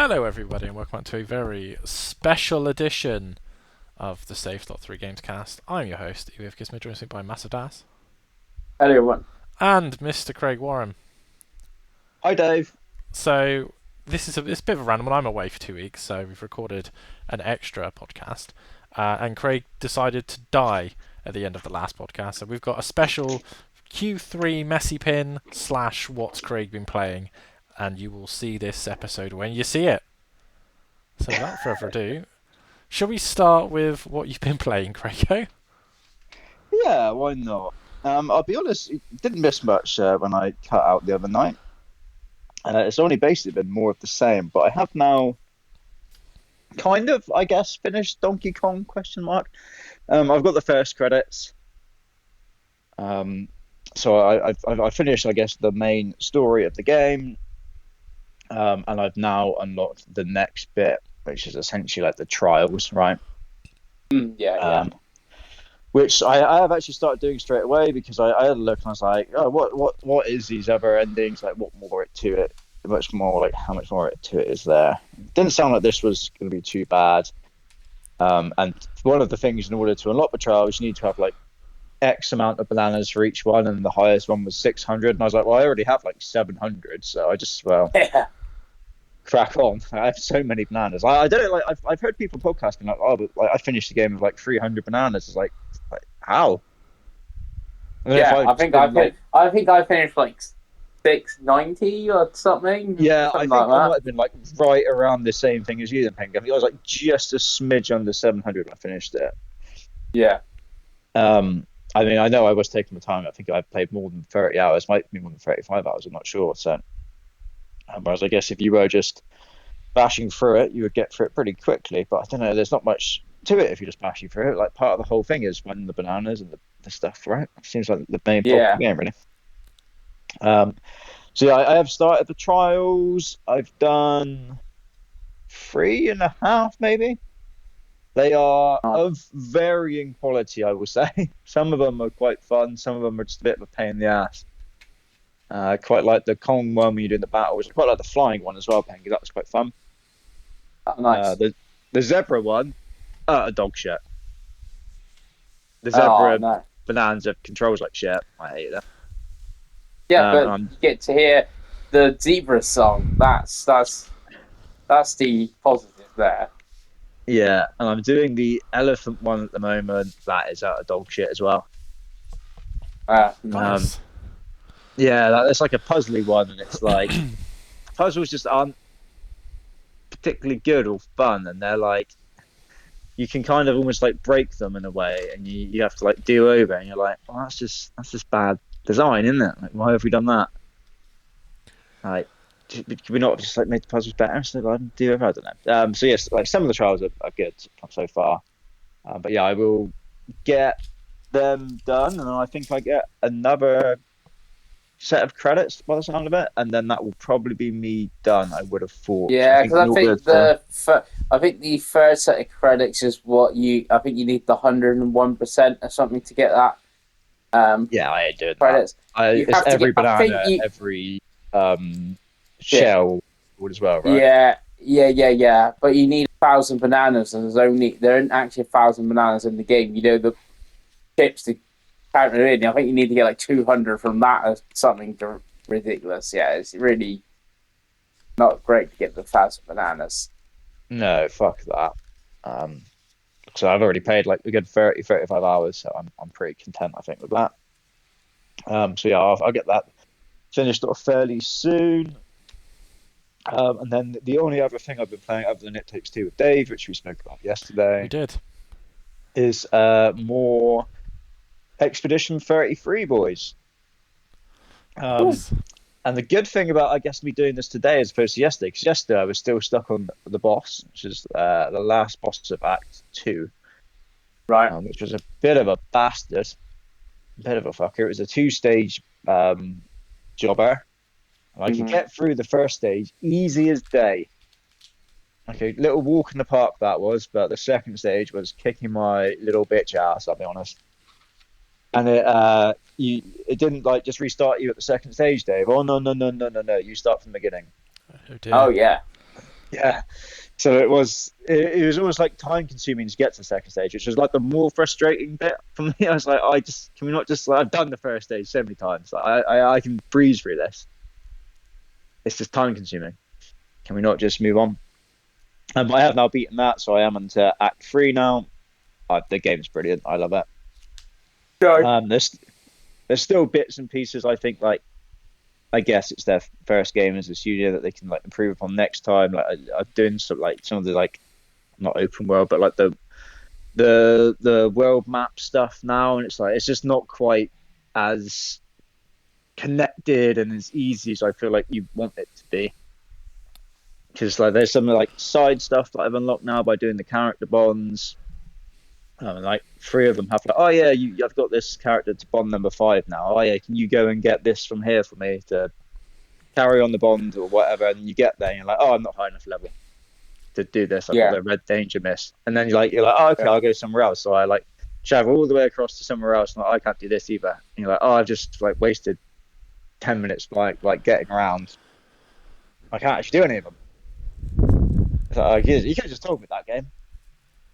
Hello, everybody, and welcome to a very special edition of the Safe.3 Gamescast. I'm your host, EF Gizmo, joined by Massive Das Hello, everyone. and Mr. Craig Warren. Hi, Dave. So, it's a bit of a random one. I'm away for 2 weeks, so we've recorded an extra podcast, and Craig decided to die at the end of the last podcast. So, we've got a special Q3 messy pin / what's Craig been playing, and you will see this episode when you see it. So, without further ado, shall we start with what you've been playing, Craig? Yeah, why not? I'll be honest, it didn't miss much when I cut out the other night. It's only basically been more of the same, but I have now kind of, I guess, finished Donkey Kong question mark. I've got the first credits. So I finished, I guess, the main story of the game. And I've now unlocked the next bit, which is essentially like the trials, right? Yeah. Which I have actually started doing straight away because I had a look and I was like, oh, what is these other endings? Like, what more to it? Much more like how much more to it is there? It didn't sound like this was going to be too bad. And one of the things in order to unlock the trials, you need to have like X amount of bananas for each one, and the highest one was 600. And I was like, well, I already have like 700, so I just Yeah. crack on. I have so many bananas. I don't know, like I've heard people podcasting like, oh, but like I finished the game with like 300 bananas. It's like how? I don't know if I think I finished like 690 or something. yeah, I Something think I like might have been like right around the same thing as you then, Pengi. I think I was like just a smidge under 700 when I finished it. Yeah. I mean, I know I was taking the time. I think I played more than 30 hours, might be more than 35 hours. I'm not sure. So, whereas I guess if you were just bashing through it, you would get through it pretty quickly. But I don't know. There's not much to it if you're just bashing through it. Like part of the whole thing is finding the bananas and the stuff, right? It seems like the main plot of Yeah. the game, really. Um, so yeah, I have started the trials. I've done 3.5, maybe. They are Oh, of varying quality, I will say. Some of them are quite fun. Some of them are just a bit of a pain in the ass. I quite like the Kong one when you're doing the battles. I quite like the flying one as well, Pengi. That was quite fun. nice. The zebra one, a dog shit. The Oh zebra no. bonanza controls like shit. I hate that. Yeah, Um, but and I'm you get to hear the zebra song. That's the positive there. Yeah, and I'm doing the elephant one at the moment. That is out of dog shit as well. Um, Nice. yeah, that's like a puzzly one, and it's like puzzles just aren't particularly good or fun, and they're like you can kind of almost like break them in a way, and you have to like do over, and you're like, well, that's just bad design, isn't it? Like, why have we done that? Like, could we not just like make the puzzles better so I can do over? I don't know. So yes, like some of the trials are good so far, but yeah, I will get them done, and I think I get another set of credits by the sound of it, and then that will probably be me done. I would have thought. I Yeah, think because in order to I think the first set of credits is what I think you need the 101% or something to get that yeah, I ain't doing that. credits. You It's have to get. every I think banana, you. every Yeah. shell would as well, right? Yeah. But you need 1,000 bananas, and there aren't actually 1,000 bananas in the game. You know the chips to count it in. I think you need to get like 200 from that or something ridiculous. Yeah, it's really not great to get the 1,000 bananas. No, fuck that. Um, so I've already paid like a good 30, 35 hours, so I'm pretty content, I think, with that. So yeah, I'll get that finished off fairly soon. And then the only other thing I've been playing, other than It Takes Two with Dave, which we spoke about We yesterday, did. is more Expedition 33 boys. Um, Nice. and the good thing about, I guess, me doing this today as opposed to yesterday, because yesterday I was still stuck on the boss, which is the last boss of Act 2, Right. which was a bit of a bastard, a bit of a fucker. It was a two-stage jobber. And I could Hmm. get through the first stage easy as day. Okay, little walk in the park that was, but the second stage was kicking my little bitch ass, I'll be honest. And it didn't like just restart you at the second stage, Dave. Oh no, no, no, no, no, no. You start from the beginning. Oh Oh dear. yeah. Yeah. So it was almost like time consuming to get to the second stage, which was like the more frustrating bit for me. I was like, can we not just like, I've done the first stage so many times. Like, I can breeze through this. It's just time consuming. Can we not just move on? But I have now beaten that, so I am into Act 3 now. The game's brilliant. I love it. So, There's still bits and pieces. I think like I guess it's their first game as a studio that they can like improve upon next time. Like I'm doing some of the like not open world, but like the world map stuff now, and it's like it's just not quite as connected and as easy as I feel like you want it to be. Because like there's some like side stuff that I've unlocked now by doing the character bonds. Like three of them have like, oh yeah, I've got this character to bond number 5 now. Oh yeah, can you go and get this from here for me to carry on the bond or whatever? And you get there, and you're like, oh, I'm not high enough level to do this. I've got yeah, the red danger mist, and then you're like, oh, okay, yeah. I'll go somewhere else. So I like travel all the way across to somewhere else, and like, I can't do this either. And you're like, oh, I've just like wasted 10 minutes like getting around. I can't actually do any of them. So, you could have just told me that game.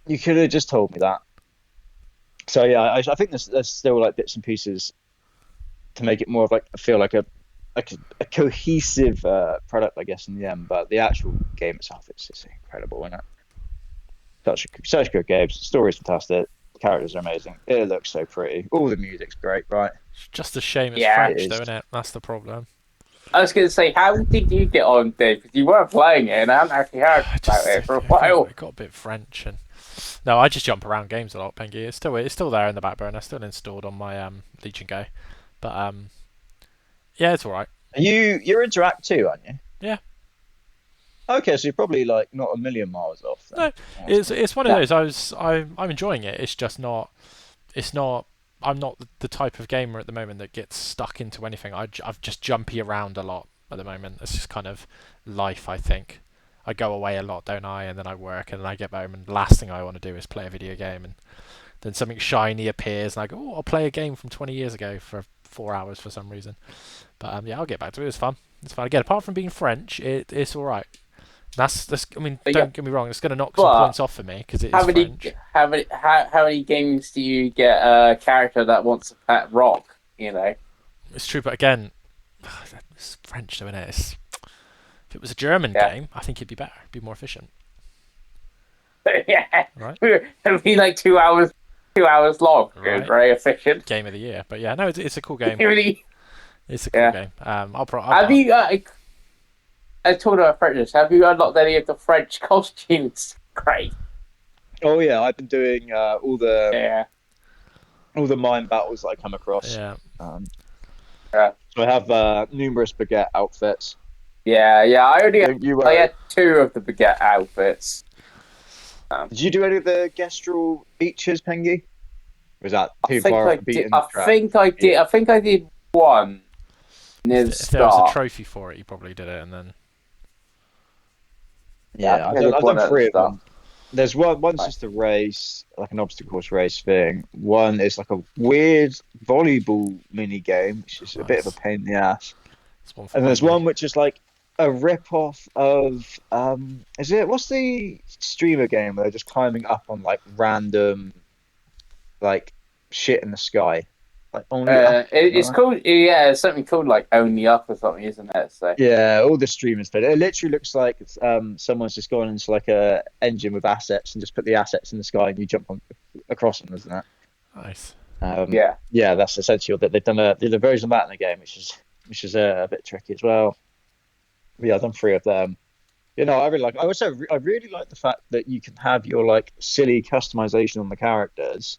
You could have just told me that. So yeah, I think there's still like bits and pieces to make it more of like feel like a cohesive product, I guess, in the end. But the actual game itself, it's incredible, isn't it? Such good games. The story's fantastic. The characters are amazing. It looks so pretty. All the music's great, right? It's just a shame it's Yeah. It French, though, is. isn't it? That's the problem. I was going to say, how did you get on, Dave? Because you were playing it, and I haven't actually heard I about just it for a it got, while. it got a bit French, and no, I just jump around games a lot. Pengi, it's still there in the back burner, still installed on my Legion Go, but yeah, it's all right. You're into Act 2, aren't you? Yeah, Okay, so you're probably like not a million miles off then. no, That's it's good. it's one of Yeah. those. I'm enjoying it. It's just not. It's not. I'm not the type of gamer at the moment that gets stuck into anything. I've just jumpy around a lot at the moment. It's just kind of life, I think. I go away a lot, don't I? And then I work, and then I get home, and the last thing I want to do is play a video game. And then something shiny appears, and I go, "Oh, I'll play a game from 20 years ago for 4 hours for some reason." But yeah, I'll get back to it. It's fun. It's fun. Again, apart from being French, it's all right. That's. I mean, But yeah, don't get me wrong. It's going to knock some but points off for me because it how is many, French. how many games do you get a character that wants to pet rock? You know. It's true, but again, it's French, though, isn't it? If it was a German Yeah. game, I think it'd be better. It'd be more efficient, Yeah. right? It'll be like 2 hours, 2 hours long. Right. Very efficient. Game of the year, but yeah, no, it's a cool game. Really. It's a cool Yeah. game. I'll Have you? I told about French. Have you unlocked any of the French costumes? Great. Oh yeah, I've been doing Yeah. all the mime battles that I come across. yeah. Um, Yeah. so I have numerous baguette outfits. Yeah. Yeah. Don't you? I had 2 of the baguette outfits. Did you do any of the Gestural beaches, Pengi? Was that I too think far I off the did. beaten I track? think I did. I think I did one near the If there was a start. trophy for it, you probably did it, and then Yeah, I think I did I've one done at the 3 of start. them. There's one's Right. just a race, like an obstacle course race thing. One is like a weird volleyball mini game, which is a bit of a nice. pain in the ass. It's one for And there's Pengi. one which is like a rip off of is it what's the streamer game where they're just climbing up on like random like shit in the sky? Like only up. It's called. Yeah, it's something called like Only Up or something, isn't it? So Yeah, all the streamers play it. It literally looks like someone's just gone into like a engine with assets and just put the assets in the sky and you jump on across them, isn't it? Nice. yeah. Yeah, that's essentially what they've done. Did a version of that in the game, which is a bit tricky as well. But yeah, I've done 3 of them. You know, I really like. I really like the fact that you can have your like silly customization on the characters,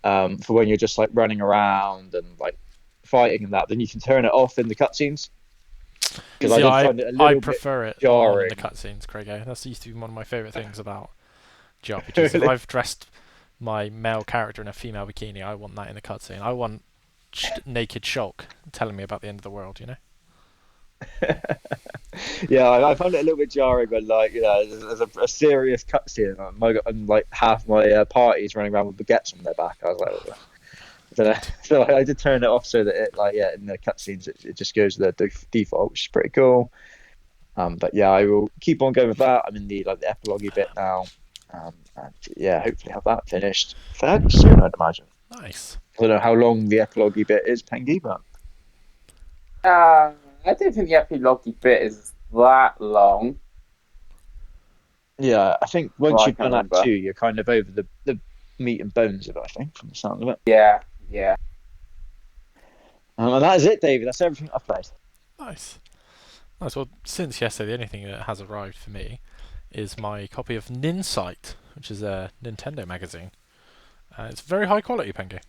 for when you're just like running around and like fighting and that. Then you can turn it off in the cutscenes because I See, did find it a I little bit prefer it on jarring. the cutscenes, Craigo. That's used to be one of my favourite things about JRPGs. If I've dressed my male character in a female bikini, I want that in the cutscene. I want naked Shulk telling me about the end of the world, you know? Yeah, I found it a little bit jarring when, like, you know, there's a serious cutscene and like half my party's running around with baguettes on their back. I was like, "Oh." So I did turn it off so that it, like, yeah, in the cutscenes it just goes to the default, which is pretty cool. But yeah, I will keep on going with that. I'm in the epilogue bit now, and yeah, hopefully have that finished fairly soon, I'd imagine. Nice. I don't know how long the epilogue bit is, Pengi, but I don't think the epilogue bit is that long. yeah, I think Well, once I you've can't done Act remember. 2, you're kind of over the meat and bones of it. I think, from the sound of it. Yeah, yeah. And that is it, David. That's everything I've played. Nice. Nice. Well, since yesterday, the only thing that has arrived for me is my copy of Ninsight, which is a Nintendo magazine. It's very high quality, Pengi.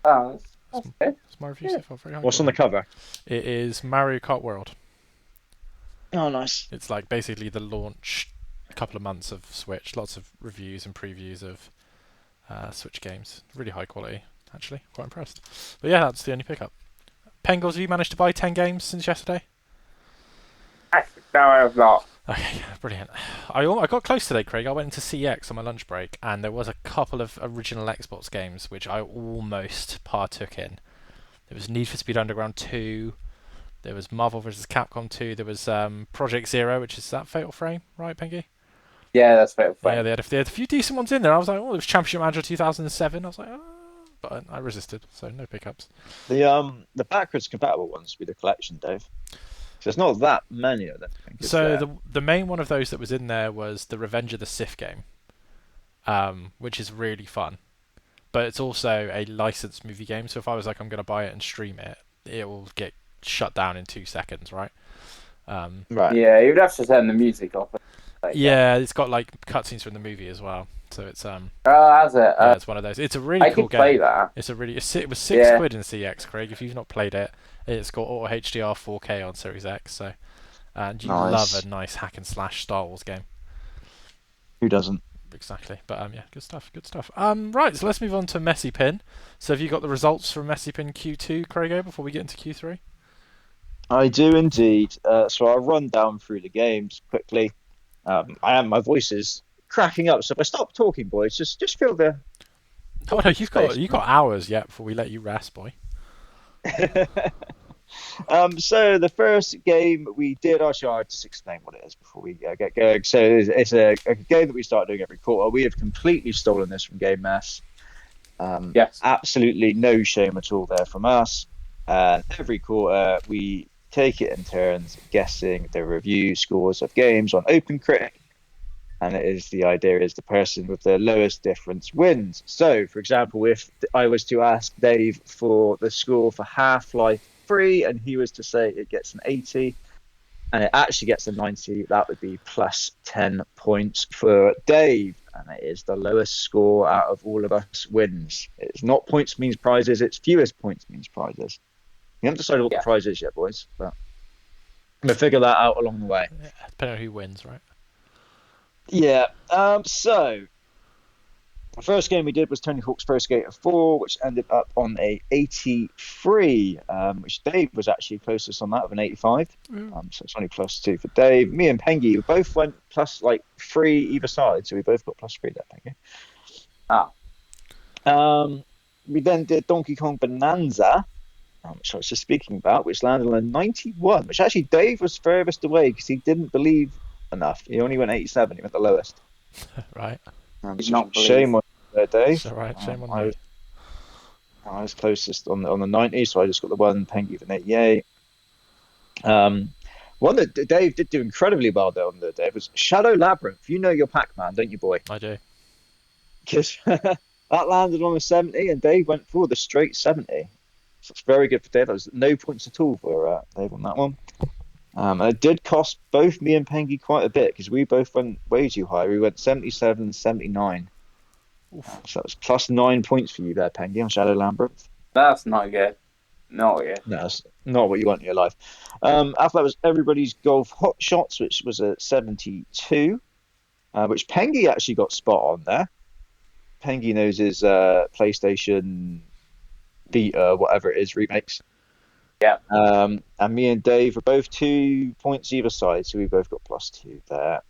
Oh, That's, that's good. that's my review Yeah. so far. Very high What's on the quality. cover? It is Mario Kart World. Oh, nice. It's like basically the launch, a couple of months of Switch. Lots of reviews and previews of Switch games. Really high quality, actually. Quite impressed. But yeah, that's the only pickup. Pengals, have you managed to buy 10 games since yesterday? No, I have not. Okay, brilliant. I got close today, Craig. I went into CX on my lunch break, and there was a couple of original Xbox games which I almost partook in. There was Need for Speed Underground 2. There was Marvel vs. Capcom 2. There was Project Zero, which is that Fatal Frame, right, Pengi? Yeah, that's fair. Yeah, they had a few decent ones in there. I was like, oh, there was Championship Manager 2007. I was like, oh, but I resisted, so no pickups. The backwards compatible ones with the collection, Dave. So there's not that many of them. I think, So the main one of those that was in there was the Revenge of the Sith game, which is really fun. But it's also a licensed movie game, so if I was like, I'm going to buy it and stream it, it will get shut down in 2 seconds, right? right. Yeah, you'd have to turn the music off. Yeah, it's got like cutscenes from the movie as well, so it's Oh, has it? yeah, it's one of those. It's a really I cool did play game. that. It was Yeah. £6 in CX, Craig. If you've not played it, it's got auto HDR 4K on Series X. So, and you love Nice. a nice hack and slash Star Wars game. Who doesn't? Exactly. But yeah, good stuff. Good stuff. Right. So let's move on to Messy Pin. So have you got the results from Messy Pin Q2, Craig? Before we get into Q3? I do indeed. So I'll run down through the games quickly. My voice is cracking up, so if I stop talking, boys, just feel the Oh no, space. you've got hours yet before we let you rest, boy. So the first game we did, actually, I'll just explain what it is before we get going. So it's a game that we start doing every quarter. We have completely stolen this from Game Mass. Yes. Absolutely no shame at all there from us. Every quarter we take it in turns, guessing the review scores of games on OpenCritic. And the idea is the person with the lowest difference wins. So, for example, if I was to ask Dave for the score for Half-Life 3 and he was to say it gets an 80 and it actually gets a 90, that would be plus 10 points for Dave. And it is the lowest score out of all of us wins. It's not points means prizes, it's fewest points means prizes. We haven't decided what the prize is yet, boys, but we'll figure that out along the way. Yeah, depending on who wins, right? Yeah. So the first game we did was Tony Hawk's Pro Skater 4, which ended up on a 83, which Dave was actually closest on that of an 85. So it's only plus 2 for Dave. Me and Pengi, we both went plus 3 either side, so we both got plus 3 there, Pengi. We then did Donkey Kong Bonanza, which I was just speaking about, which landed on a 91, which actually Dave was furthest away because he didn't believe enough. He only went 87. He went the lowest. Right. Shame on you there, Dave. It's all right. Shame on me. I was closest on the 90, so I just got the one. Pengi for an 88. One that Dave did do incredibly well though on the day was Shadow Labyrinth. You know your Pac-Man, don't you, boy? I do. Because that landed on a 70, and Dave went for the straight 70. So it's very good for Dave. There was no points at all for Dave on that one. And it did cost both me and Pengi quite a bit because we both went way too high. We went 77 and 79. So that was plus 9 points for you there, Pengi, on Shadow Labyrinth. That's not good. Not good. No, that's not what you want in your life. After that was Everybody's Golf Hot Shots, which was a 72, which Pengi actually got spot on there. Pengi knows his PlayStation Vita, whatever it is, remakes. Yeah. And me and Dave were both 2 points either side, so we both got plus 2 there.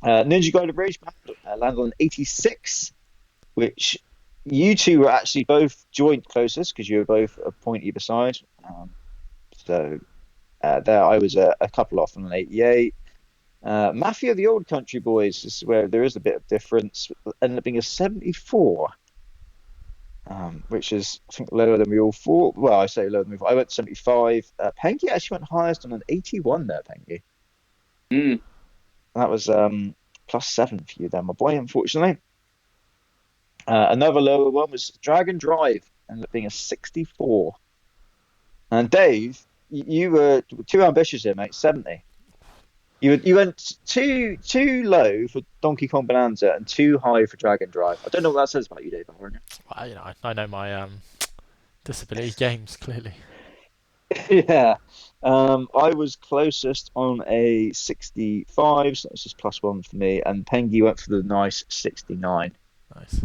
Ninja Gaiden Rage Band landed on 86, which you two were actually both joint closest because you were both a point either side. So there I was a couple off on an 88. Mafia: The Old Country Boys is where there is a bit of difference. Ended up being a 74, which is, I think, lower than we all thought. Well, I say lower than we thought. I went 75. Pengi actually went highest on an 81 there, Pengi. Mm. That was +7 for you there, my boy, unfortunately. Another lower one was Dragon Drive, ended up being a 64. And Dave, you were too ambitious here, mate. 70. You went too low for Donkey Kong Bonanza and too high for Dragon Drive. I don't know what that says about you, Dave. Well, I know my disability games clearly. Yeah. I was closest on a 65, so that's just +1 for me. And Pengi went for the nice 69. Nice.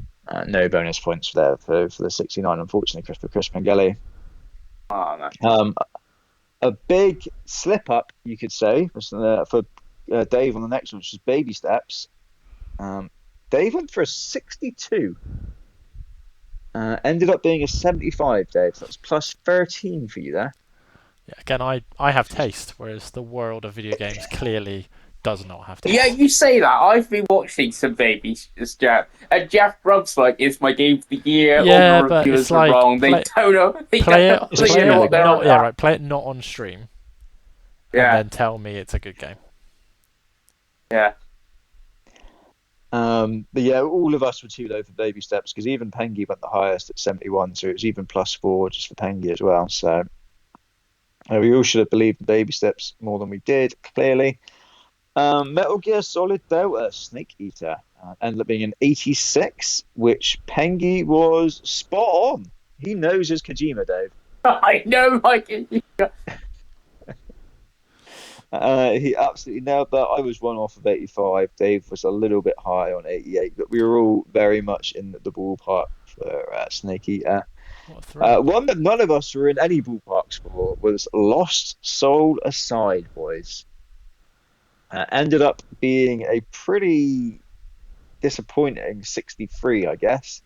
No bonus points there for the 69, unfortunately, for Chris Pengelly. Oh, no. A big slip up, you could say, for Dave on the next one, which is Baby Steps. Dave went for a 62. Ended up being a 75, Dave. That's +13 for you there. Yeah, again, I have taste, whereas the world of video games clearly does not have taste. Yeah, you say that. I've been watching some babies, Jeff. And Jeff Grubb's like, it's my game of the year. Yeah, All the but reviewers it's are like, wrong. They don't know. They play don't it, really play know it what they're not, on yeah, about. right. Play it not on stream, Yeah, and then tell me it's a good game. yeah. But yeah, all of us were too low for Baby Steps because even Pengi went the highest at 71, so it was even +4 just for Pengi as well. So we all should have believed in Baby Steps more than we did, clearly. Metal Gear Solid Delta Snake Eater ended up being an 86, which Pengi was spot on. He knows his Kojima, Dave. I know, like, He absolutely nailed that. I was one off of 85. Dave was a little bit high on 88, but we were all very much in the ballpark for Snake Eater. What a thrill. One that none of us were in any ballparks for was Lost Soul Aside, boys. Ended up being a pretty disappointing 63, I guess.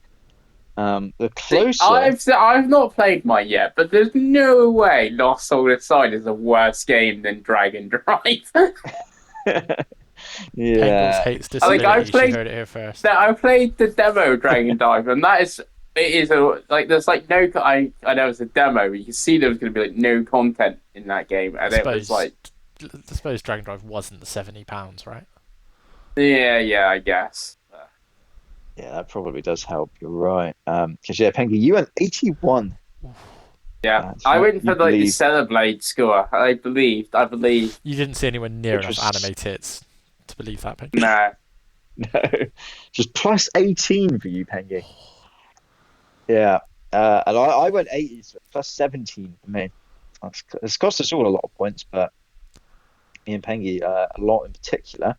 The closer. I've not played mine yet, but there's no way Lost Soul Aside is a worse game than Dragon Drive. Pengles Yeah, hates I think disability. She heard it here first. I played the demo Dragon Dive, and it is there's like no. I know it's a demo, but you can see there was going to be like no content in that game, and it was like, I suppose Dragon Drive wasn't the £70, right? yeah, I guess. yeah, that probably does help. You're right. Because yeah, Pengi, you went 81. Yeah, It's I not- went you for like the believe- Cellarblade score. I believe. You didn't see anywhere near Which enough was- anime tits to believe that, Pengi. Nah. No, just +18 for you, Pengi. Yeah, and I went 80, so +17 for me. It's cost us all a lot of points, but me and Pengi a lot in particular.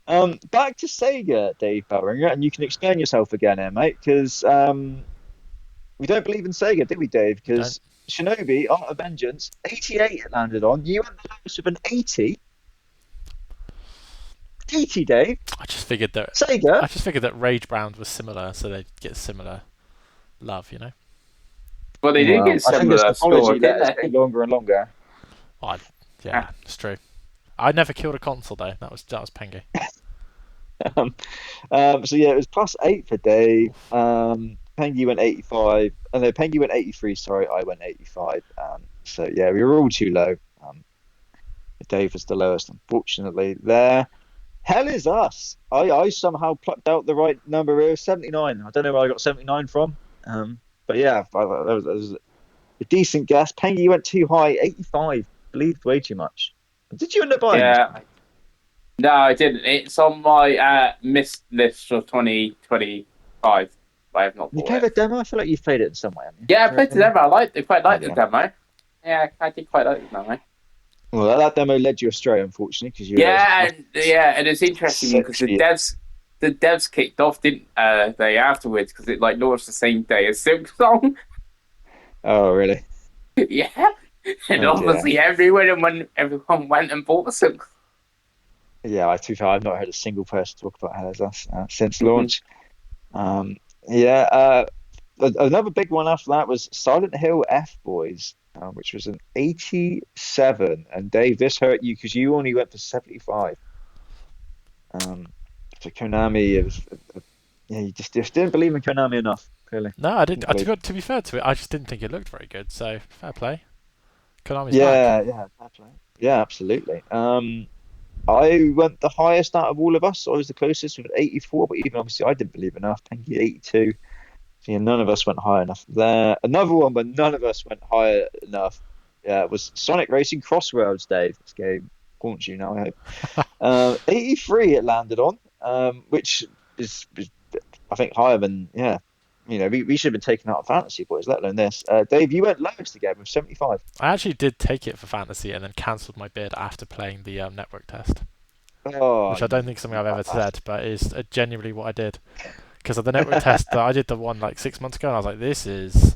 Back to Sega, Dave Bellringer, and you can explain yourself again here, mate, because we don't believe in Sega, did we, Dave? Because Shinobi, Art of Vengeance, 88 it landed on. You went the lowest with an 80. 80, Dave. I just figured that Sega. Rage Bound was similar, so they'd get similar love, you know. Well, they did Well, get I think similar this score, technology didn't let us they? get longer and longer. Yeah, it's true. I never killed a console though. That was Pengi. So yeah, it was +8 for Dave. Pengi went 85. Oh, no, Pengi went 83. Sorry, I went 85. So yeah, we were all too low. Dave was the lowest, unfortunately. There. Hell is us. I somehow plucked out the right number here, 79. I don't know where I got 79 from. But yeah, that was a decent guess. Pengi, you went too high, 85. Believed way too much. Did you end up buying this? Yeah. No, I didn't. It's on my missed list for 2025. I have not You bought played it. the demo? I feel like you played it in some way, haven't you? Yeah, I played the demo. I quite liked the Yeah. demo. Yeah, I did quite like the demo. Well, that demo led you astray, unfortunately, because you. And it's interesting because the devs kicked off, didn't they, afterwards, because it like launched the same day as Silk Song. Oh, really? Yeah, and Oh, dear. obviously everyone went and bought the Silk. Yeah, I've not heard a single person talk about Hell is Us since launch. Another big one after that was Silent Hill F, boys. which was an 87. And Dave, this hurt you because you only went for 75. Um, so Konami, yeah, you just didn't believe in Konami enough, clearly. No, I didn't. Didn't believe. To be fair to it, I just didn't think it looked very good. So fair play. Konami's back. Yeah, fair play. Yeah, absolutely. I went the highest out of all of us. I was the closest with 84, but even obviously I didn't believe enough. Pengi 82. So yeah, none of us went high enough there. Another one where none of us went high enough. Yeah, was Sonic Racing Crossroads, Dave. This game haunts you now, I hope. 83 it landed on, which is I think higher than yeah. We should have been taken out of fantasy boys, let alone this. Dave, you went lowest again with 75. I actually did take it for fantasy and then cancelled my bid after playing the network test, Oh, which I don't think is something I've ever said, but is genuinely what I did. Because of the network test, I did the one like 6 months ago, and I was like, this is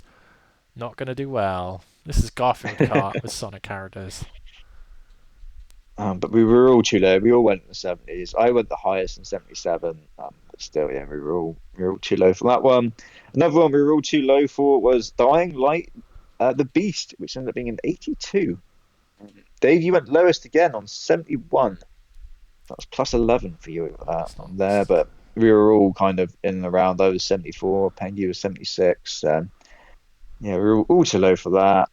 not going to do well. This is Garfield Kart with Sonic characters. But we were all too low. We all went in the 70s. I went the highest in 77. But still, yeah, we were all too low for that one. Another one we were all too low for was Dying Light, the Beast, which ended up being an 82. Dave, you went lowest again on 71. That was plus 11 for you on there, but we were all kind of in and around. I was 74, Pengi was 76. Yeah, we were all too low for that.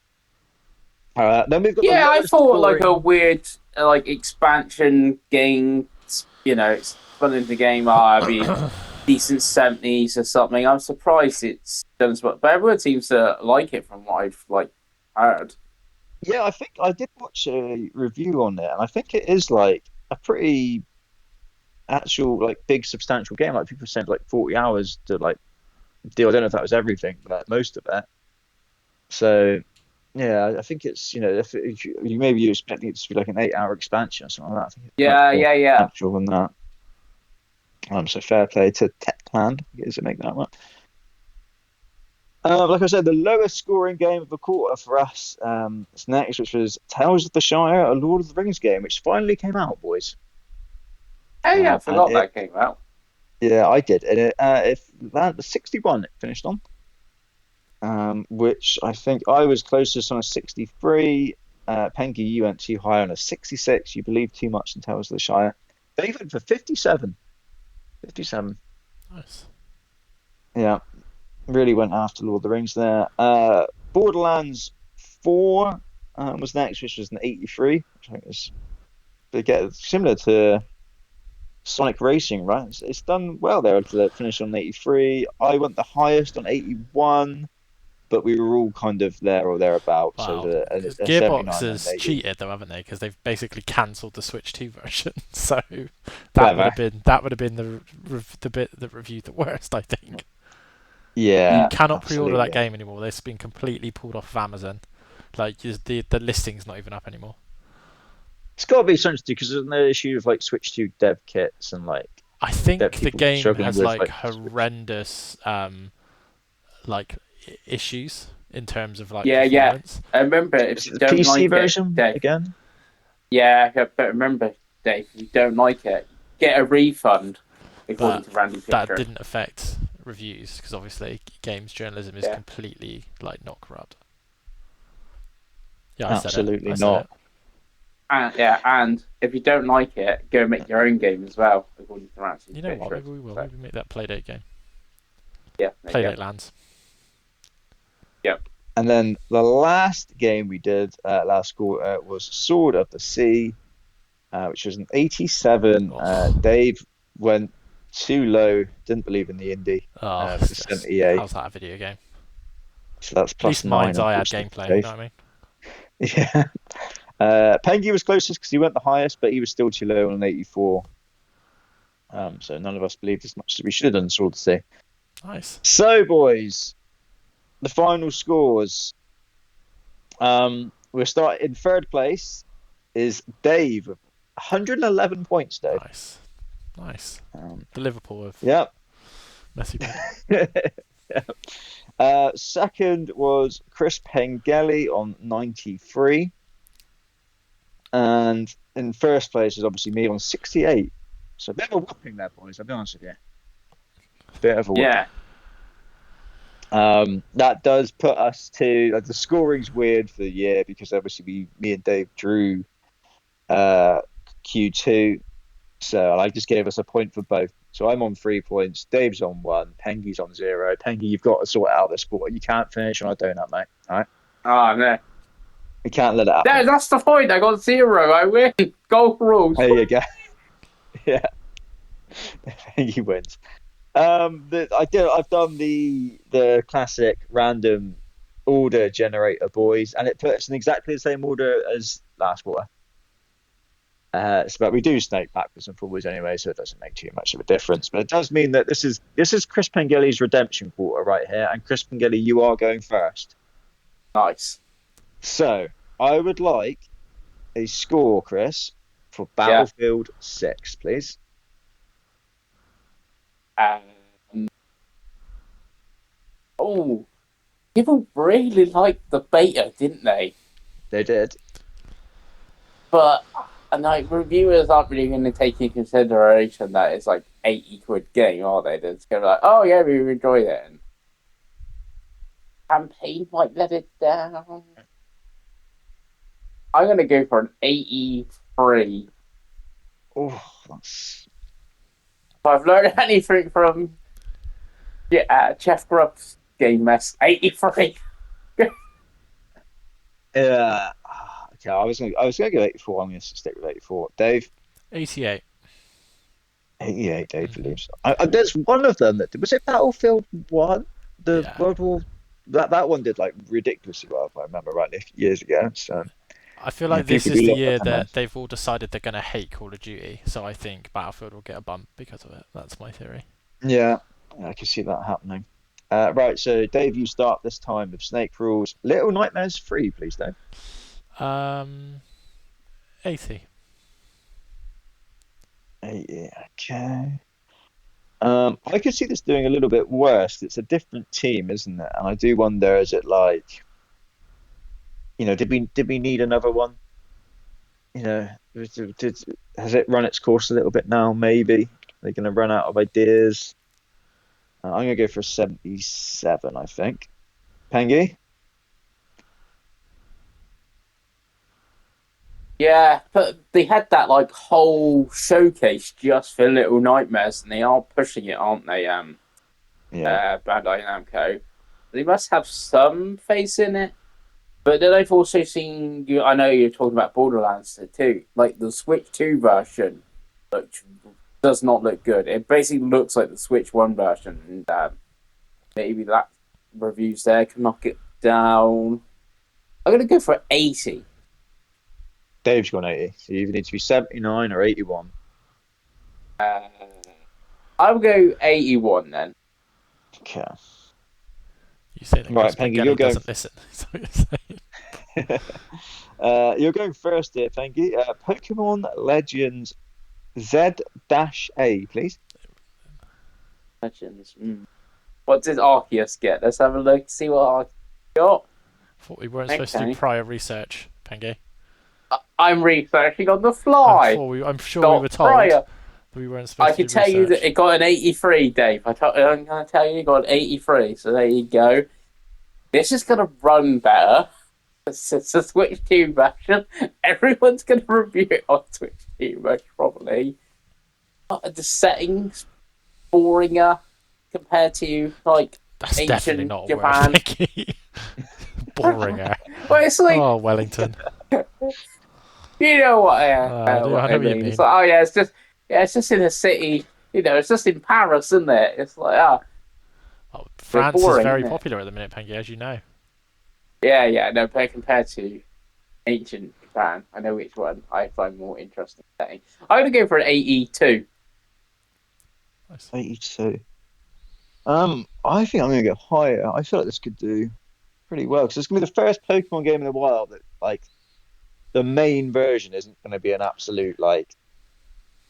Then we've got Yeah, I lowest thought like scoring. a weird like expansion game. It's fun in the game. I'd be decent 70s or something. I'm surprised it's done as well, but everyone seems to like it from what I've heard. Yeah, I think I did watch a review on it, and I think it is like a pretty actual, like big, substantial game. Like people said, like 40 hours to like deal. I don't know if that was everything, but most of it. So yeah, I think it's if you maybe you're expecting it to be like an 8 hour expansion or something like that. I think it's much Yeah, more yeah, yeah. substantial than that. So fair play to Techland, I guess to make that one. Like I said, the lowest scoring game of the quarter for us is next, which was Tales of the Shire, a Lord of the Rings game, which finally came out, boys. Oh yeah, I And forgot that came out. yeah, I did. And it landed 61. It finished on, which I think I was closest on a 63. Pengi, you went too high on a 66. You believe too much in Tales of the Shire. David for 57. 57. Nice. Yeah. Really went after Lord of the Rings there. Borderlands 4 was next, which was an 83, which I think is similar to Sonic Racing, right? It's done well there to finish on 83. I went the highest on 81, but we were all kind of there or thereabouts. So Wow. it was Because a Gearbox 79 and has 80. cheated though, haven't they? Because they've basically cancelled the Switch 2 version. So Clever. that would have been the bit that reviewed the worst, I think. You Yeah, cannot pre-order that absolutely. game anymore. It's been completely pulled off of Amazon. Like the listing's not even up anymore. It's got to be something to do because there's no issue of like Switch 2 dev kits and like I think the people game struggling has with like like Switch. horrendous like issues in terms of like Yeah, yeah. performance. I remember Is if you it the don't PC like it, version Dave. again? Yeah, but remember, Dave, if you don't like it, get a refund. According But to Randy that Pitcher. didn't affect reviews because obviously games journalism is Yeah. completely like not corrupt. Yeah, I said it. Absolutely I said not. it. And if you don't like it, go make your own game as well. According to Randy You know what? Pitcher. Maybe we will. So, Maybe make that Playdate game. yeah, there you Playdate go. lands. Yep. And then the last game we did last quarter was Sword of the Sea, which was an 87. Oh, Dave went too low, didn't believe in the indie oh for 78. how's that a video game? So that's At least plus mine's nine, I had unfortunately, gameplay. You Dave. know what I mean? Yeah. Pengi was closest because he went the highest, but he was still too low on an 84. So none of us believed as much as we should have done, Sword of the Sea. Nice. So, boys, the final scores. We're starting in third place is Dave with 111 points, Dave. Nice. The Liverpool of Yep. Messi. Second was Chris Pengelly on 93. And in first place is obviously me on 68. So a bit of a whopping there, boys, I'll be honest with you. Bit of a whooping. Yeah. That does put us to the scoring's weird for the year because obviously me and Dave drew uh, Q2, so I just gave us a point for both. So I'm on 3 points, Dave's on one, Pengi's on zero. Pengi, you've got to sort out this sport. You can't finish on a donut, mate. All right, Oh no. we can't let it happen. That's the point. I got 0. I win. Golf rules. There you go. Yeah, Pengi wins. I've done the classic random order generator, boys, and it puts in exactly the same order as last water. But we do snake backwards and forwards anyway, so it doesn't make too much of a difference. But it does mean that this is Chris Pengilly's redemption quarter right here, and Chris Pengilly, you are going first. Nice. So I would like a score, Chris, for Yeah. Battlefield 6, please. Oh, people really liked the beta, didn't they? They did. But and like reviewers aren't really going to take into consideration that it's like £80 game, are they? They're just going to be like, oh yeah, we enjoyed it. And campaign might let it down. I'm going to go for an 83. Oh, that's... If I've learned anything from Jeff Grubb's game mess, 83. Yeah. Okay, I was gonna go 84. I'm gonna stick with 84. Dave, 88. 88. Dave believes. There's one of them that was it Battlefield 1, the Yeah. World War. That one did like ridiculously well, if I remember rightly, years ago. So I feel yeah, like this people is do the love year that that kind they've all decided they're going to hate Call of Duty, so I think Battlefield will get a bump because of it. That's my theory. Yeah, I can see that happening. Right, so Dave, you start this time with Snake Rules. Little Nightmares 3, please, Dave. 80. 80, okay. I could see this doing a little bit worse. It's a different team, isn't it? And I do wonder, is it like, did we need another one? Has it run its course a little bit now? Maybe they're going to run out of ideas. I'm going to go for a 77, I think. Pengi? Yeah, but they had that like whole showcase just for Little Nightmares, and they are pushing it, aren't they? Yeah. Bandai Namco. They must have some face in it. But then I've also seen you. I know you're talking about Borderlands too. Like the Switch 2 version, which does not look good. It basically looks like the Switch 1 version, and maybe that reviews there can knock it down. I'm gonna go for 80. Dave's gone 80. So you either need to be 79 or 81. I'll go 81 then. Okay. You say that Right, Chris Pengi, you're McGilly going. doesn't listen. Is what you're saying. You're going first here, Pengi. Pokemon Legends Z-A, please. Legends. What did Arceus get? Let's have a look. See what Arceus got. Thought we weren't supposed to do Okay. prior research, Pengi. I'm researching on the fly. I'm sure we Not were told prior. that we weren't supposed I to can do tell you research. that it got an 83, Dave. I'm going to tell you it got an 83. So there you go. This is going to run better. It's a Switch 2 version. Everyone's going to review it on Switch 2, most probably. The settings, boringer compared to, like, That's ancient definitely not a Japan. word, Pengi. Boringer. Well, it's like, Oh, Wellington. you know what, I know what you mean. It's like, oh yeah, it's just in a city. It's just in Paris, isn't it? It's like, Oh, France boring, is very isn't it? popular at the minute, Pengi, as you know. yeah, no, but compared to ancient Japan, I know which one I find more interesting. I'm gonna go for an 82. Nice. 82. I think I'm going to go higher. I feel like this could do pretty well because it's going to be the first Pokemon game in a while that, like, the main version isn't going to be an absolute, like,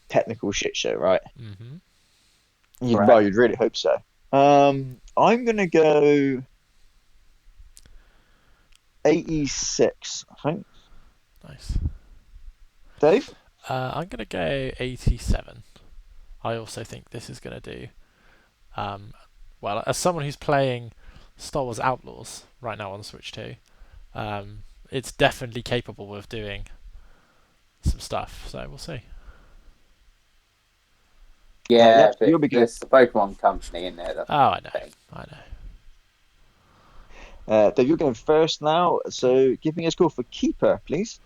technical shit show, right? Mm-hmm. You'd really hope so. I'm going to go 86, I think. Nice. Dave? I'm going to go 87. I also think this is going to do well. As someone who's playing Star Wars Outlaws right now on Switch 2. It's definitely capable of doing some stuff, so we'll see. Yeah, Yep, but you'll be good. there's the Pokemon company in there. That's Oh, I know, the thing. I know. Dave, you're going first now. So give me a score for keeper, please.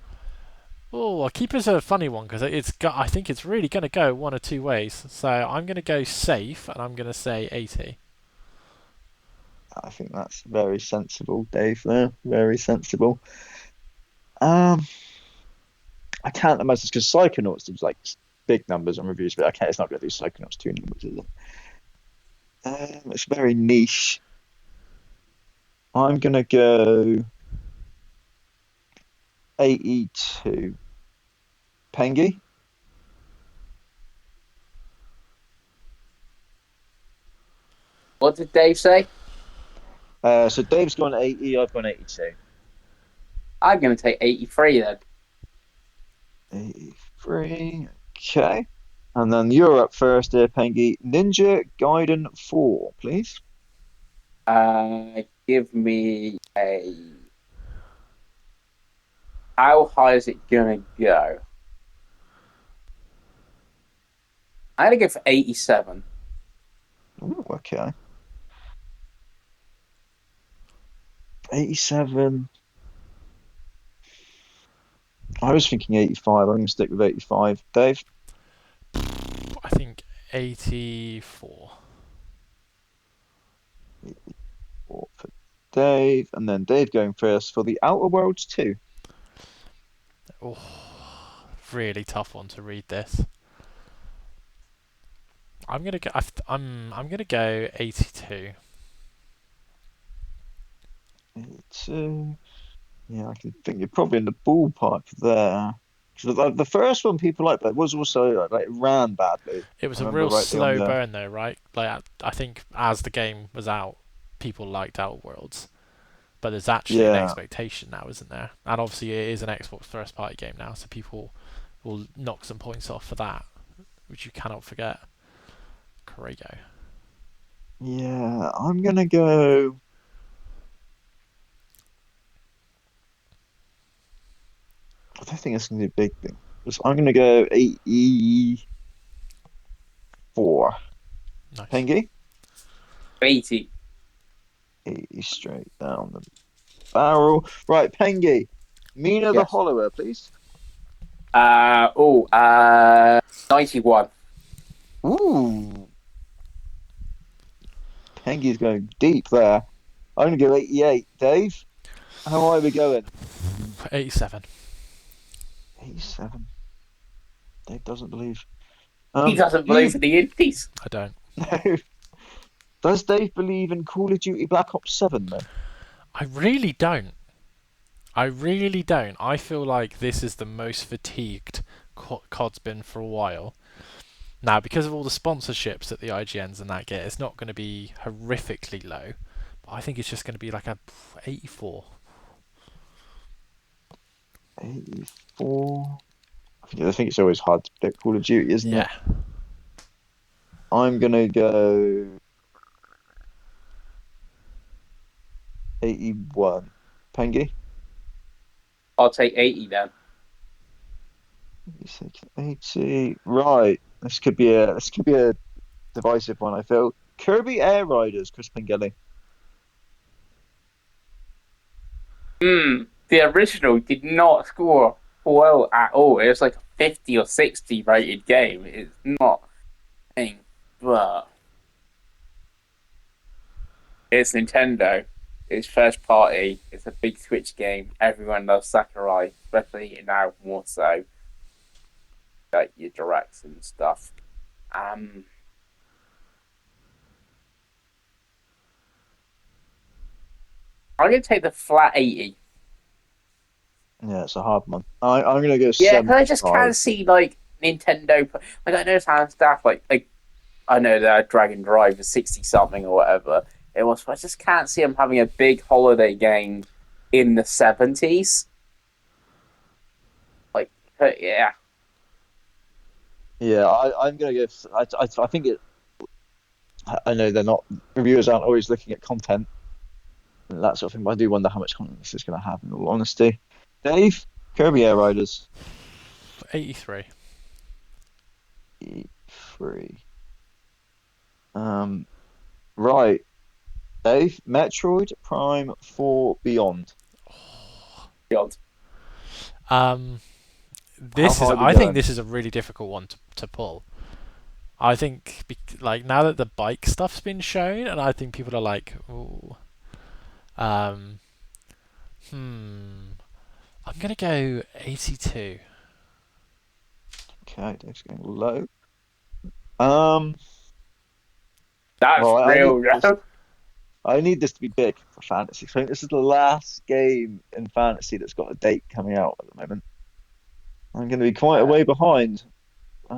Oh, well, keeper's a funny one because it's got. I think it's really going to go one or two ways. So I'm going to go safe, and I'm going to say 80. I think that's very sensible, Dave. There, very sensible. Um, I can't imagine because Psychonauts did like big numbers on reviews, but okay, it's not going to do Psychonauts 2 numbers, is it? It's very niche. I'm going to go 82. Pengi? What did Dave say? So Dave's gone 80, I've gone 82. I'm going to take 83 then. 83. Okay. And then you're up first there, Pengi. Ninja Gaiden 4, please. Give me a. How high is it going to go? I'm going to go for 87. Ooh, okay. 87. I was thinking 85. I'm going to stick with 85. Dave? I think 84. 84 for Dave. And then Dave going first for the Outer Worlds 2. Oh, really tough one to read this. I'm gonna go. I'm gonna go 82. 82. Yeah, I can think you're probably in the ballpark there. 'Cause the first one people liked, but it was also like it ran badly. It I was a remember real rightly on slow the burn though, right? Like I think as the game was out, people liked Outer Worlds, but there's actually an yeah. expectation now, isn't there? And obviously it is an Xbox first party game now, so people will knock some points off for that, which you cannot forget. Corrego. Yeah, I'm gonna go. I don't think it's gonna be a big thing. I'm gonna go 84. Nice. Pengi? 80. 80 straight down the barrel. Right, Pengi. Mina the Yes. Hollower, please. 91. Ooh, Pengi's going deep there. I'm gonna go 88. Dave, how are we going? 87. 87. Dave doesn't believe. He doesn't believe You've in the indies. I don't. no. Does Dave believe in Call of Duty Black Ops 7 though? I really don't. I really don't. I feel like this is the most fatigued COD's been for a while. Now, because of all the sponsorships that the IGNs and that get, it's not going to be horrifically low. But I think it's just going to be like a 84. 84. I think it's always hard to pick Call of Duty, isn't it? Yeah. I'm gonna go 81. Pengi? I'll take 80 then. 86, 80. Right. This could be a divisive one, I feel. Kirby Air Riders, Chris Pengelly. The original did not score well at all. It was like a 50 or 60 rated game. It's not a thing, but it's Nintendo. It's first party. It's a big Switch game. Everyone loves Sakurai, especially now more so. Like your directs and stuff. Um, I'm gonna take the flat 80. Yeah, it's a hard one. I'm gonna go Yeah, because I just 75. can't see like Nintendo. Like I know some stuff like I know that Dragon Drive is 60 something or whatever it was, but I just can't see them having a big holiday game in the 70s. Like, yeah, Yeah, I'm gonna go. I think it. I know they're not reviewers aren't always looking at content, that sort of thing. But I do wonder how much content this is going to have, in all honesty. Dave, Kirby Air Riders 83. E3. Right, Dave, Metroid Prime 4 Beyond. God. This How is. high are we I think going? this is a really difficult one to pull. I think like now that the bike stuff's been shown, and I think people are like, ooh, um, I'm gonna go 82. Okay, Dave's going low. Um, That's right, real, though. I need this to be big for fantasy. So I think this is the last game in fantasy that's got a date coming out at the moment. I'm going to be quite a way behind as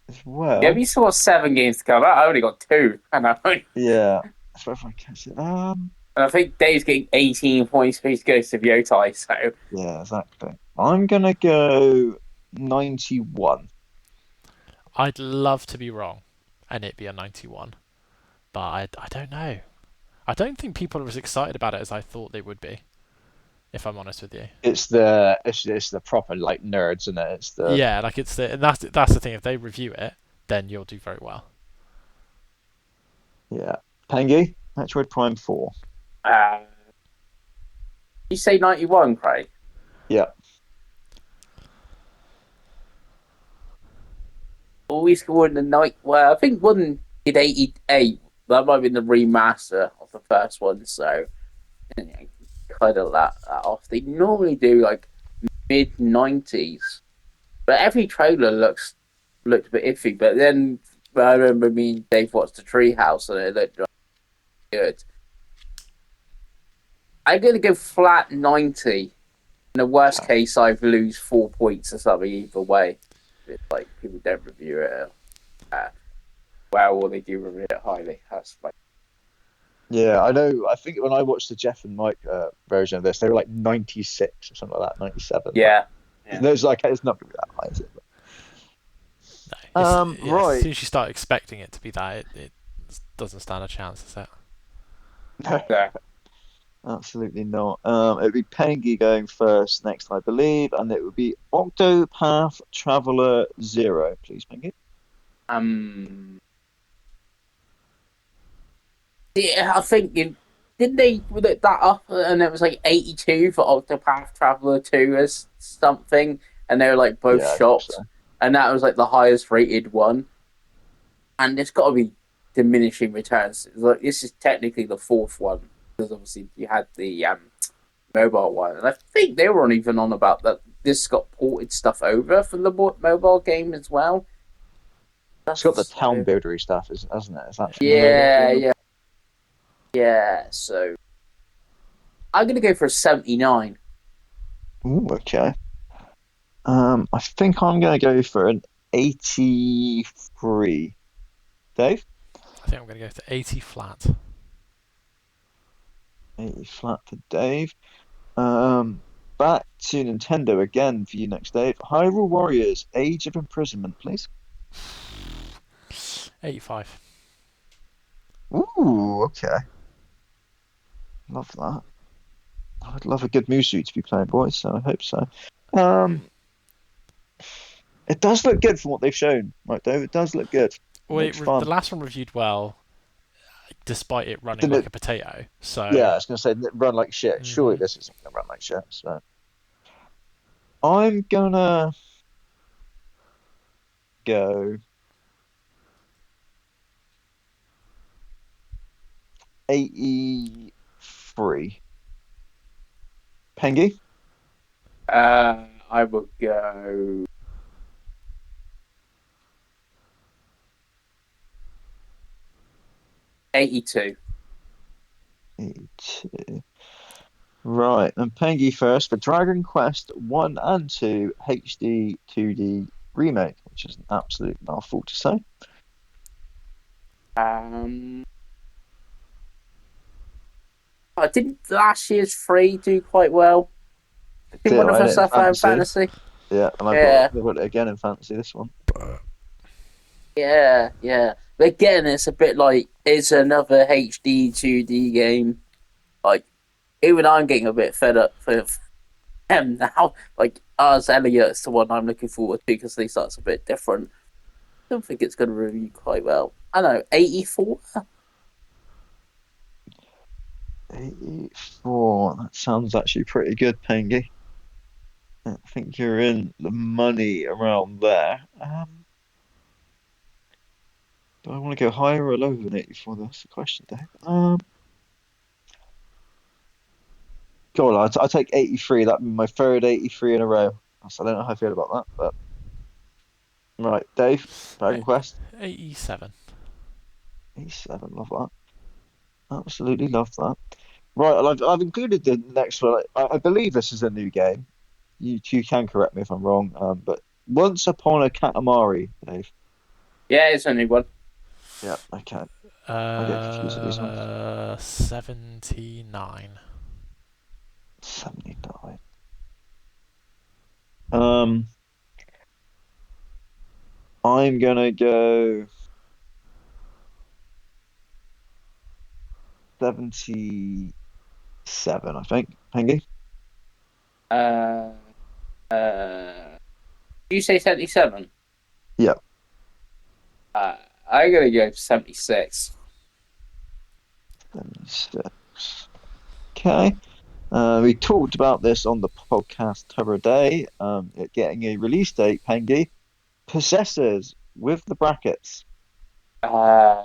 Yeah, well. we still got 7 games to come out. I only got 2. Yeah, so if I catch it. And I think Dave's getting 18 points for his Ghost of Yotai, so Yeah, exactly. I'm gonna go 91. I'd love to be wrong, and it be a 91, but I don't know. I don't think people are as excited about it as I thought they would be. If I'm honest with you. It's the proper like nerds, isn't it? It's the Yeah, like it's the and that's the thing. If they review it, then you'll do very well. yeah. Pengi, Metroid Prime 4. uh, you say 91, Craig? Yeah, Always scored the night. Well, I think one did 88. That might have been the remaster of the first one, so cut that off. They normally do like mid 90s, but every trailer looked a bit iffy. But then I remember me and Dave watched the Treehouse and it looked good. I'm gonna go flat 90. In the worst okay. case, I lose 4 points or something either way. If like people don't review it well, or they do review it highly. That's like Yeah, I know. I think when I watched the Jeff and Mike version of this, they were like 96 or something like that, 97. But yeah, yeah. there's like it's not gonna be that high, is it? No, it's yeah. As Right. soon as you start expecting it to be that, it doesn't stand a chance, does it? No, absolutely not. It would be Pengi going first next, I believe, and it would be Octopath Traveler Zero, please, Pengi. Um, yeah, I think didn't they look that up and it was like 82 for Octopath Traveler 2 as something, and they were like both Yeah, I think so. shocked, and that was like the highest rated one, and it's got to be diminishing returns. Like this is technically the fourth one because obviously you had the mobile one, and I think they were on even on about that. This got ported stuff over from the mobile game as well. It's got the That's town buildery stuff, hasn't it? Is that from the mobile yeah, game? yeah, yeah. So I'm gonna go for a 79. Ooh, okay. I think I'm gonna go for an 83. Dave? I think I'm going to go to 80 flat. 80 flat for Dave. Back to Nintendo again for you next, Dave. Hyrule Warriors, Age of Imprisonment, please. 85. Ooh, okay. Love that. I'd love a good Musu to be playing, boys, so I hope so. Um, it does look good from what they've shown, right, Dave? It does look good. It Well, looks the fun. last one reviewed well, despite it running Didn't like it? a potato. So, Yeah, I was gonna say didn't it run like shit. Surely hmm this isn't gonna run like shit. So I'm gonna go 83. Pengi? I would go 82. 82. Right, and Pengi first for Dragon Quest 1 and 2 HD 2D remake, which is an absolute mouthful to say. Um, I didn't last year's 3 do quite well? I think one Did of I in us it in have found fantasy? fantasy. Yeah, and Yeah, I've got it again in fantasy this one. yeah, yeah. again, it's a bit like it's another HD 2D game. Like, even I'm getting a bit fed up with them now. Like, Ars Elliot's the one I'm looking forward to because at least that's a bit different. I don't think it's going to review quite well. I don't know, 84? 84. That sounds actually pretty good, Pengi. I think you're in the money around there. Do I want to go higher or lower than 84? That's the question, Dave. Go on, I'll take 83. That'd be my third 83 in a row. So I don't know how I feel about that, but right, Dave, Dragon Quest 87. 87. Love that. Absolutely love that. Right, and I've included the next one. I believe this is a new game. You can correct me if I'm wrong, but Once Upon a Katamari, Dave. Yeah, it's a new one. Yeah, okay. I get confused with these ones. 79. 79. Um, I'm gonna go 77, I think. Pengi? Uh, uh, you say 77? Yeah. I'm going to go 76. 76. Okay. We talked about this on the podcast the other day. It getting a release date, Pengi. Possessors with the brackets. Uh,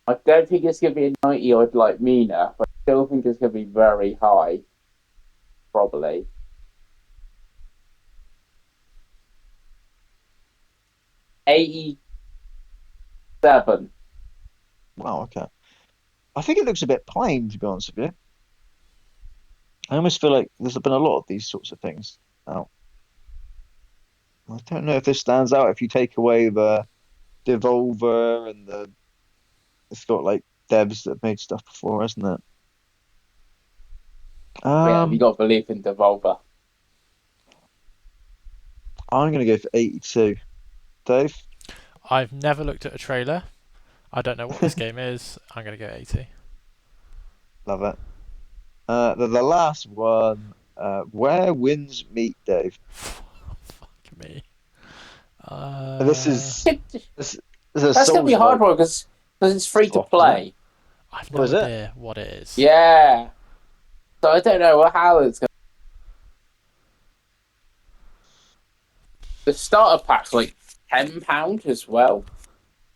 I don't think it's going to be a 90 odd like Mina, but I still think it's going to be very high. Probably. 87. Wow, okay. I think it looks a bit plain, to be honest with you. I almost feel like there's been a lot of these sorts of things out. I don't know if this stands out if you take away the Devolver and it's got like devs that have made stuff before, hasn't it? Yeah, we got to believe in Devolver. I'm gonna go for 82. Dave? I've never looked at a trailer. I don't know what this game is. I'm going to go 80. Love it. The last one, Where Winds Meet, Dave. Fuck me. This is this is a That's going to be a hard Souls-like one because it's free to swap, isn't it? play. I've What no is it? idea what it is. Yeah. So I don't know how it's going to. The starter pack's like £10 as well.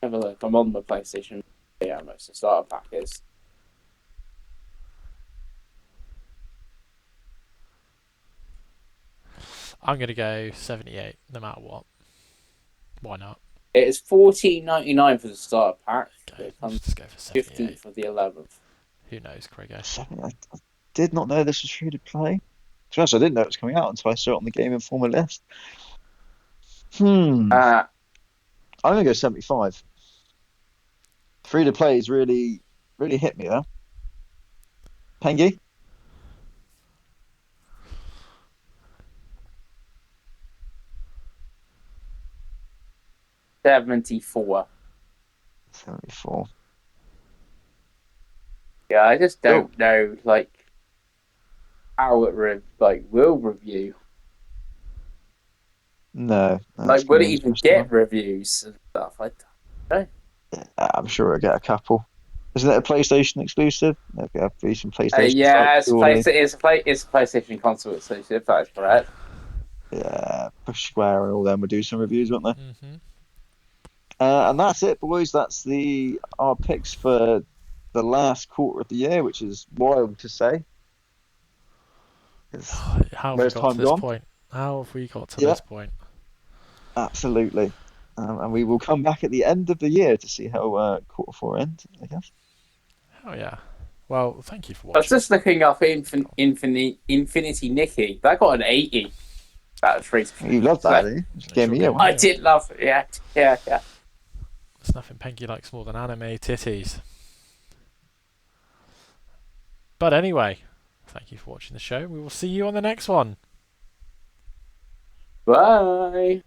Have a look. I'm on the PlayStation. Yeah, how much the starter pack is. I'm going to go 78, no matter what. Why not? It is $14.99 for the starter pack. Okay, It let's comes just go for 78. 15th for the 11th. Who knows, Craigo? I did not know this was free to play. To be honest, I didn't know it was coming out until I saw it on the Game Informer list. I'm gonna go 75. Free to play is really, really hit me there. Pengi? 74. 74. Yeah, I just don't know, like, how it will review. No, that's Like, will gonna it be even interesting get one. reviews and stuff? I don't know. I'm sure I'll get a couple. Isn't it a PlayStation exclusive? Maybe have be some PlayStation stuff, Yeah, surely. it's a PlayStation console exclusive. That's correct. Yeah, Push Square and all them would do some reviews, won't they? Mm-hmm. And that's it, boys. That's the our picks for the last quarter of the year, which is wild to say. How have we Where's got to time this gone? point? How have we got to Yeah, this point? absolutely. And we will come back at the end of the year to see how quarter four ends, I guess. Oh, yeah. Well, thank you for I was watching. just looking up Infinity Nikki. That got an 80. That was free. You love that, So, do you? It's a It game sure of the year, gave one. I me one. did love it. Yeah, yeah, yeah. There's nothing Pengi likes more than anime titties. But anyway, thank you for watching the show. We will see you on the next one. Bye.